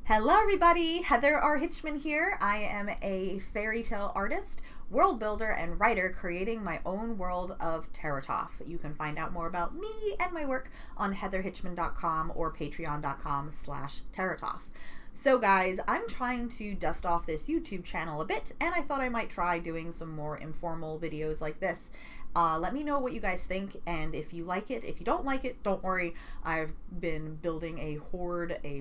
Hello everybody, Heather R. Hitchman here. I am a fairy tale artist, world builder, and writer creating my own world of Terratoff. You can find out more about me and my work on heatherhitchman.com or patreon.com/Terratoff. So guys, I'm trying to dust off this YouTube channel a bit, and I thought I might try doing some more informal videos like this. Let me know what you guys think, and if you like it. If you don't like it, don't worry. I've been building a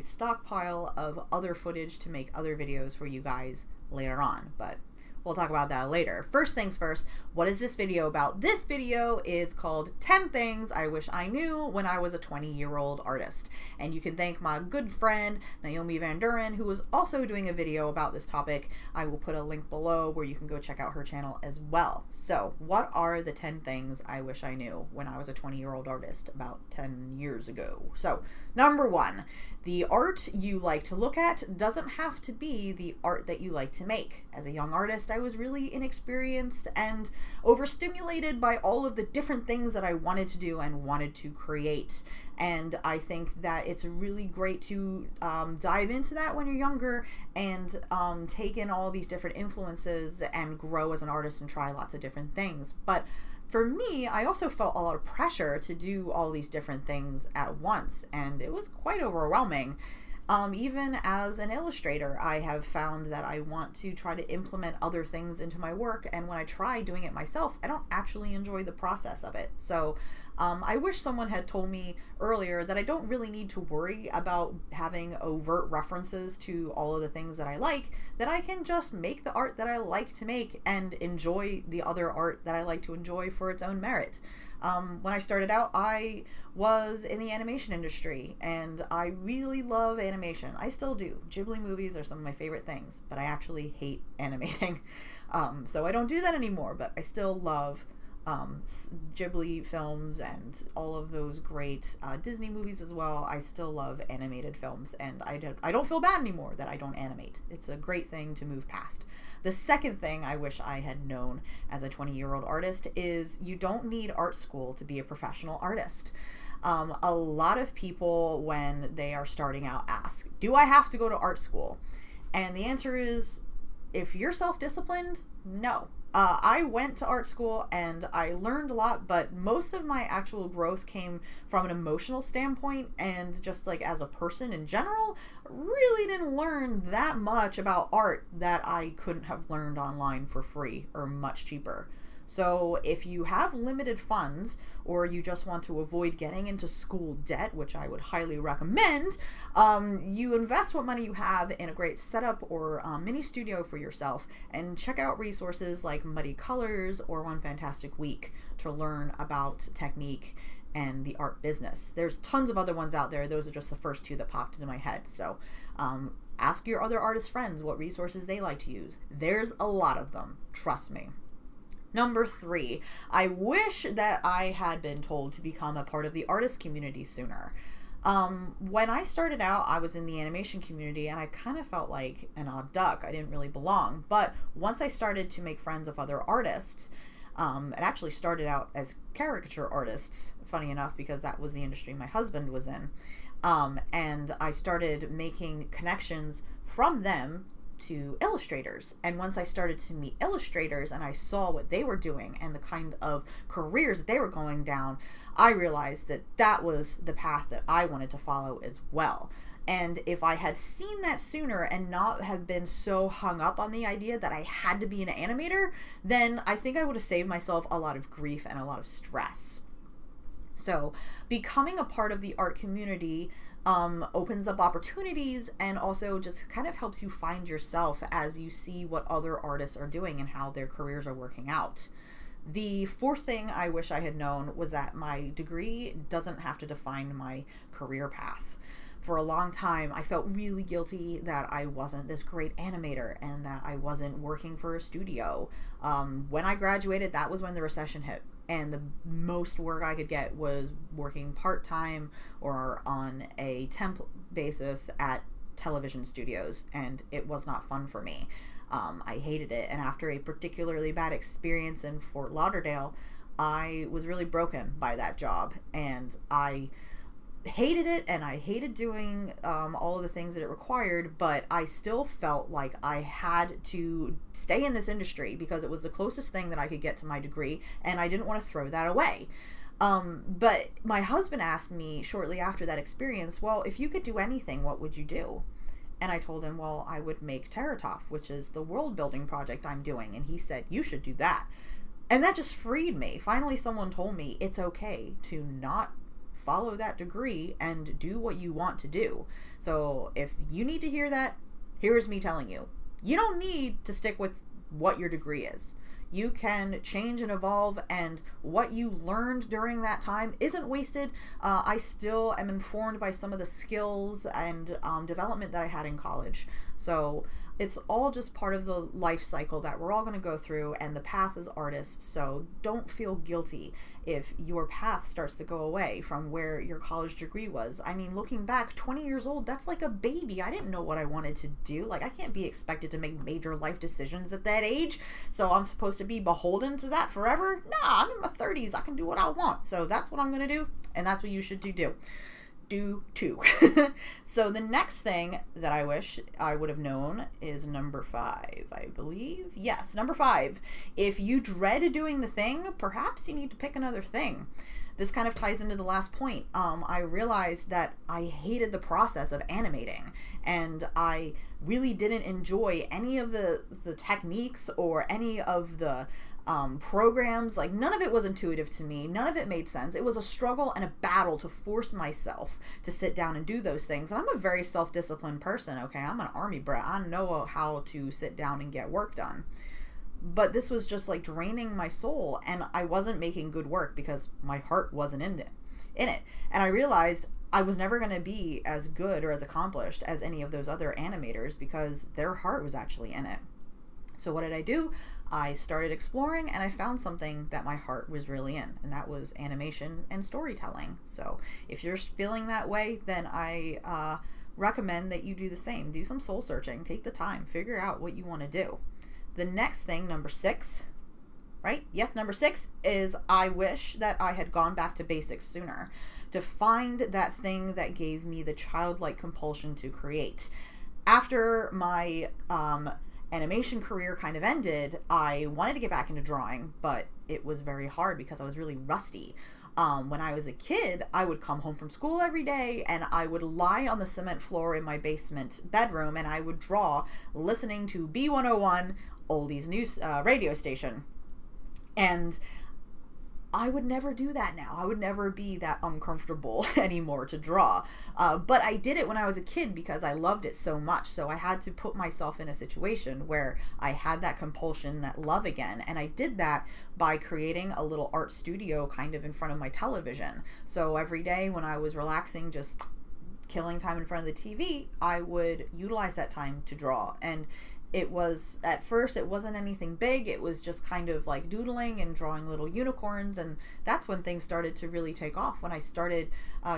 stockpile of other footage to make other videos for you guys later on, but we'll talk about that later. First things first, what is this video about? This video is called 10 Things I Wish I Knew When I Was a 20-Year-Old Artist. And you can thank my good friend, Naomi Van Duren, who is also doing a video about this topic. I will put a link below where you can go check out her channel as well. So, what are the 10 things I wish I knew when I was a 20-year-old artist about 10 years ago? So, number one, the art you like to look at doesn't have to be the art that you like to make. As a young artist, I was really inexperienced and overstimulated by all of the different things that I wanted to do and wanted to create. And I think that it's really great to dive into that when you're younger and take in all these different influences and grow as an artist and try lots of different things. But for me, I also felt a lot of pressure to do all these different things at once, and it was quite overwhelming. Even as an illustrator, I have found that I want to try to implement other things into my work, and when I try doing it myself, I don't actually enjoy the process of it. So I wish someone had told me earlier that I don't really need to worry about having overt references to all of the things that I like, that I can just make the art that I like to make and enjoy the other art that I like to enjoy for its own merit. When I started out, I was in the animation industry, and I really love animation. I still do. Ghibli movies are some of my favorite things, but I actually hate animating. So I don't do that anymore, but I still love Ghibli films and all of those great Disney movies as well. I still love animated films, and I don't feel bad anymore that I don't animate. It's a great thing to move past. The second thing I wish I had known as a 20-year-old artist is you don't need art school to be a professional artist. A lot of people, when they are starting out, ask, do I have to go to art school? And the answer is, if you're self-disciplined, no. I went to art school and I learned a lot, but most of my actual growth came from an emotional standpoint, and just like as a person in general, really didn't learn that much about art that I couldn't have learned online for free or much cheaper. So if you have limited funds, or you just want to avoid getting into school debt, which I would highly recommend, you invest what money you have in a great setup or mini studio for yourself, and check out resources like Muddy Colors or One Fantastic Week to learn about technique and the art business. There's tons of other ones out there. Those are just the first two that popped into my head. So ask your other artist friends what resources they like to use. There's a lot of them, trust me. Number 3, I wish that I had been told to become a part of the artist community sooner. When I started out, I was in the animation community, and I kind of felt like an odd duck. I didn't really belong. But once I started to make friends with other artists, it actually started out as caricature artists, funny enough, because that was the industry my husband was in. And I started making connections from them to illustrators, and once I started to meet illustrators and I saw what they were doing and the kind of careers that they were going down, I realized that that was the path that I wanted to follow as well. And if I had seen that sooner and not have been so hung up on the idea that I had to be an animator, then I think I would have saved myself a lot of grief and a lot of stress. So becoming a part of the art community opens up opportunities, and also just kind of helps you find yourself as you see what other artists are doing and how their careers are working out. The fourth thing I wish I had known was that my degree doesn't have to define my career path. For a long time, I felt really guilty that I wasn't this great animator and that I wasn't working for a studio. When I graduated, that was when the recession hit, and the most work I could get was working part-time or on a temp basis at television studios, and it was not fun for me. I hated it, and after a particularly bad experience in Fort Lauderdale, I was really broken by that job, and I hated it, and I hated doing all of the things that it required, but I still felt like I had to stay in this industry because it was the closest thing that I could get to my degree, and I didn't want to throw that away. But my husband asked me shortly after that experience, well, if you could do anything, what would you do? And I told him, well, I would make Terratoph, which is the world building project I'm doing. And he said, you should do that. And that just freed me. Finally, someone told me it's okay to not follow that degree and do what you want to do. So if you need to hear that, here's me telling you. You don't need to stick with what your degree is. You can change and evolve, and what you learned during that time isn't wasted. I still am informed by some of the skills and development that I had in college. So it's all just part of the life cycle that we're all going to go through, and the path is artists. So don't feel guilty if your path starts to go away from where your college degree was. I mean, looking back, 20 years old, that's like a baby. I didn't know what I wanted to do. Like, I can't be expected to make major life decisions at that age. So I'm supposed to be beholden to that forever? Nah, I'm in my 30s. I can do what I want. So that's what I'm going to do. And that's what you should do too. So the next thing that I wish I would have known is number 5, I believe. Yes, number 5. If you dread doing the thing, perhaps you need to pick another thing. This kind of ties into the last point. I realized that I hated the process of animating, and I really didn't enjoy any of the techniques or any of the programs. Like, none of it was intuitive to me. None of it made sense. It was a struggle and a battle to force myself to sit down and do those things. And I'm a very self-disciplined person, okay? I'm an army brat. I know how to sit down and get work done. But this was just like draining my soul, and I wasn't making good work because my heart wasn't in it. And I realized I was never going to be as good or as accomplished as any of those other animators because their heart was actually in it. So what did I do? I started exploring, and I found something that my heart was really in, and that was animation and storytelling. So if you're feeling that way, then I recommend that you do the same. Do some soul searching. Take the time. Figure out what you want to do. The next thing, number 6, right? Yes, number 6 is I wish that I had gone back to basics sooner to find that thing that gave me the childlike compulsion to create. After my animation career kind of ended, I wanted to get back into drawing, but it was very hard because I was really rusty. When I was a kid, I would come home from school every day, and I would lie on the cement floor in my basement bedroom, and I would draw listening to B101, oldies news radio station. And I would never do that now. I would never be that uncomfortable anymore to draw. But I did it when I was a kid because I loved it so much. So I had to put myself in a situation where I had that compulsion, that love again. And I did that by creating a little art studio kind of in front of my television. So every day when I was relaxing, just killing time in front of the TV, I would utilize that time to draw. And it was, at first, it wasn't anything big. It was just kind of like doodling and drawing little unicorns. And that's when things started to really take off, when I started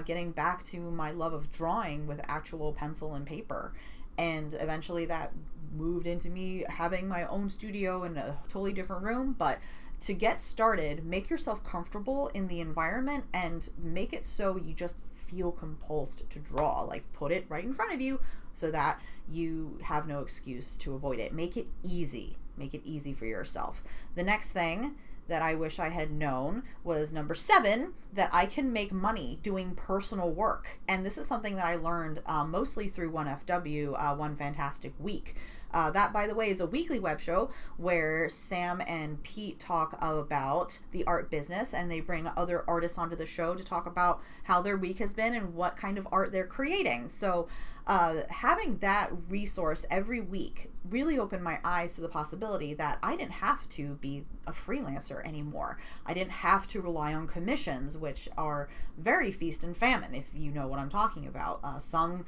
getting back to my love of drawing with actual pencil and paper. And eventually that moved into me having my own studio in a totally different room. But to get started, make yourself comfortable in the environment and make it so you just feel compulsed to draw. Like, put it right in front of you so that you have no excuse to avoid it. Make it easy. Make it easy for yourself. The next thing that I wish I had known was number 7, that I can make money doing personal work. And this is something that I learned mostly through 1FW, One Fantastic Week. That, by the way, is a weekly web show where Sam and Pete talk about the art business, and they bring other artists onto the show to talk about how their week has been and what kind of art they're creating. So having that resource every week really opened my eyes to the possibility that I didn't have to be a freelancer anymore. I didn't have to rely on commissions, which are very feast and famine, if you know what I'm talking about. Some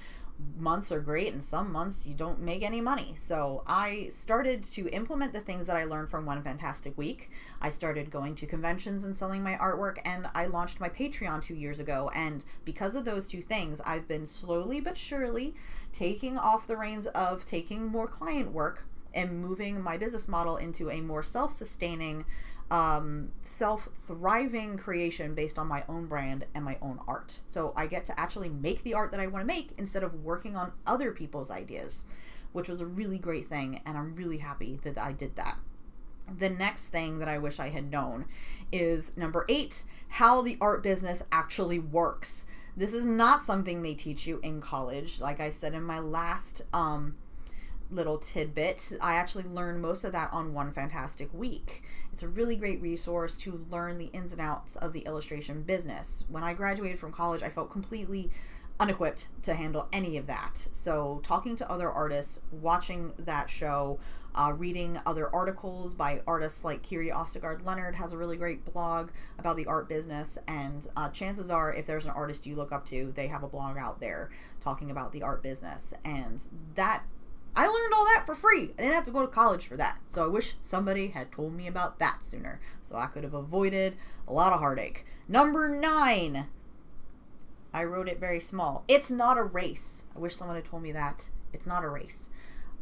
months are great and some months you don't make any money. So I started to implement the things that I learned from One Fantastic Week. I started going to conventions and selling my artwork, and I launched my Patreon 2 years ago. And because of those 2 things, I've been slowly but surely taking off the reins of taking more client work and moving my business model into a more self-sustaining self-thriving creation based on my own brand and my own art. So I get to actually make the art that I want to make instead of working on other people's ideas, which was a really great thing, and I'm really happy that I did that. The next thing that I wish I had known is number 8, how the art business actually works. This is not something they teach you in college. Like I said in my last little tidbit, I actually learned most of that on One Fantastic Week. It's a really great resource to learn the ins and outs of the illustration business. When I graduated from college, I felt completely unequipped to handle any of that. So talking to other artists, watching that show, reading other articles by artists like Kiri Ostegard-Leonard has a really great blog about the art business, and chances are if there's an artist you look up to, they have a blog out there talking about the art business, and that I learned all that for free. I didn't have to go to college for that. So I wish somebody had told me about that sooner, so I could have avoided a lot of heartache. Number 9. I wrote it very small. It's not a race. I wish someone had told me that. It's not a race.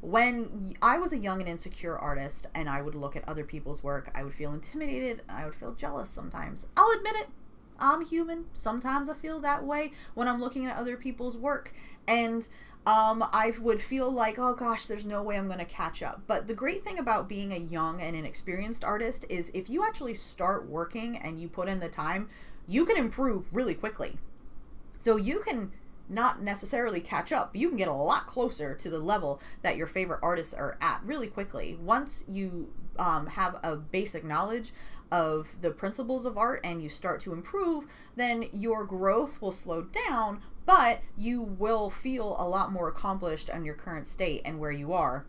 When I was a young and insecure artist and I would look at other people's work, I would feel intimidated and I would feel jealous sometimes. I'll admit it. I'm human. Sometimes I feel that way when I'm looking at other people's work. And I would feel like, oh gosh, there's no way I'm going to catch up. But the great thing about being a young and inexperienced artist is if you actually start working and you put in the time, you can improve really quickly. So you can not necessarily catch up, but you can get a lot closer to the level that your favorite artists are at really quickly. Once you have a basic knowledge of the principles of art and you start to improve, then your growth will slow down, but you will feel a lot more accomplished on your current state and where you are.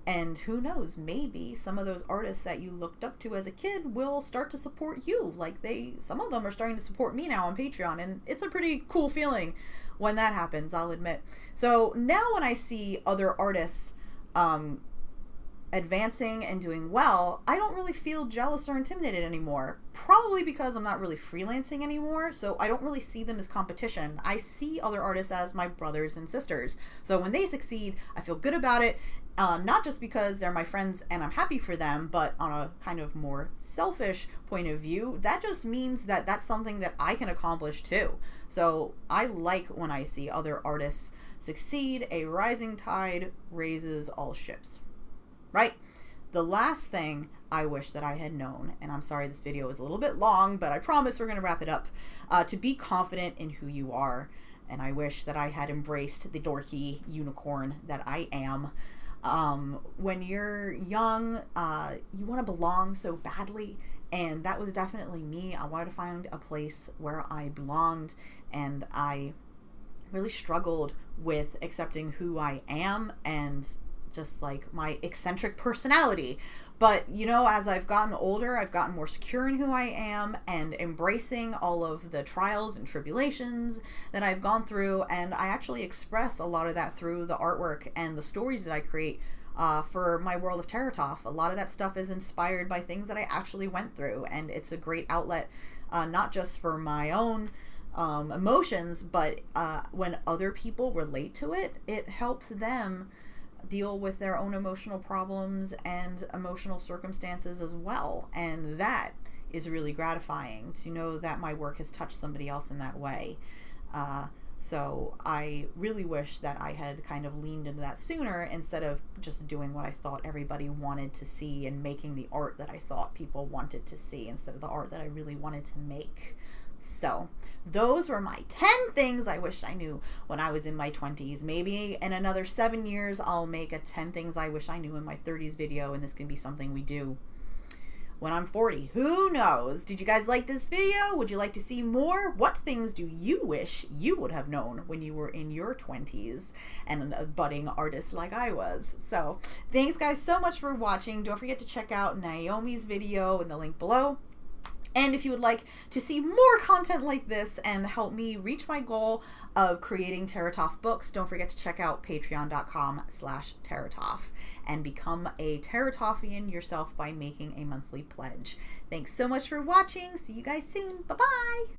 And who knows, maybe some of those artists that you looked up to as a kid will start to support you. Like some of them are starting to support me now on Patreon, and it's a pretty cool feeling when that happens, I'll admit. So now when I see other artists advancing and doing well, I don't really feel jealous or intimidated anymore. Probably because I'm not really freelancing anymore, so I don't really see them as competition. I see other artists as my brothers and sisters. So when they succeed, I feel good about it. Not just because they're my friends and I'm happy for them, but on a kind of more selfish point of view, that just means that that's something that I can accomplish too. So I like when I see other artists succeed. A rising tide raises all ships. Right? The last thing I wish that I had known, and I'm sorry this video is a little bit long, but I promise we're going to wrap it up, to be confident in who you are. And I wish that I had embraced the dorky unicorn that I am. When you're young, you want to belong so badly, and that was definitely me. I wanted to find a place where I belonged, and I really struggled with accepting who I am and just like my eccentric personality. But you know, as I've gotten older, I've gotten more secure in who I am and embracing all of the trials and tribulations that I've gone through, and I actually express a lot of that through the artwork and the stories that I create for my world of Terratoff. A lot of that stuff is inspired by things that I actually went through, and it's a great outlet, not just for my own emotions, but when other people relate to it, it helps them deal with their own emotional problems and emotional circumstances as well. And that is really gratifying to know that my work has touched somebody else in that way. So I really wish that I had kind of leaned into that sooner instead of just doing what I thought everybody wanted to see and making the art that I thought people wanted to see instead of the art that I really wanted to make. So those were my 10 things I wished I knew when I was in my 20s. Maybe in another 7 years, I'll make a 10 things I wish I knew in my 30s video, and this can be something we do when I'm 40. Who knows? Did you guys like this video? Would you like to see more? What things do you wish you would have known when you were in your 20s and a budding artist like I was? So thanks guys so much for watching. Don't forget to check out Naomi's video in the link below. And if you would like to see more content like this and help me reach my goal of creating Terratoff books, don't forget to check out patreon.com/Terratoff and become a Terratoffian yourself by making a monthly pledge. Thanks so much for watching. See you guys soon. Bye-bye.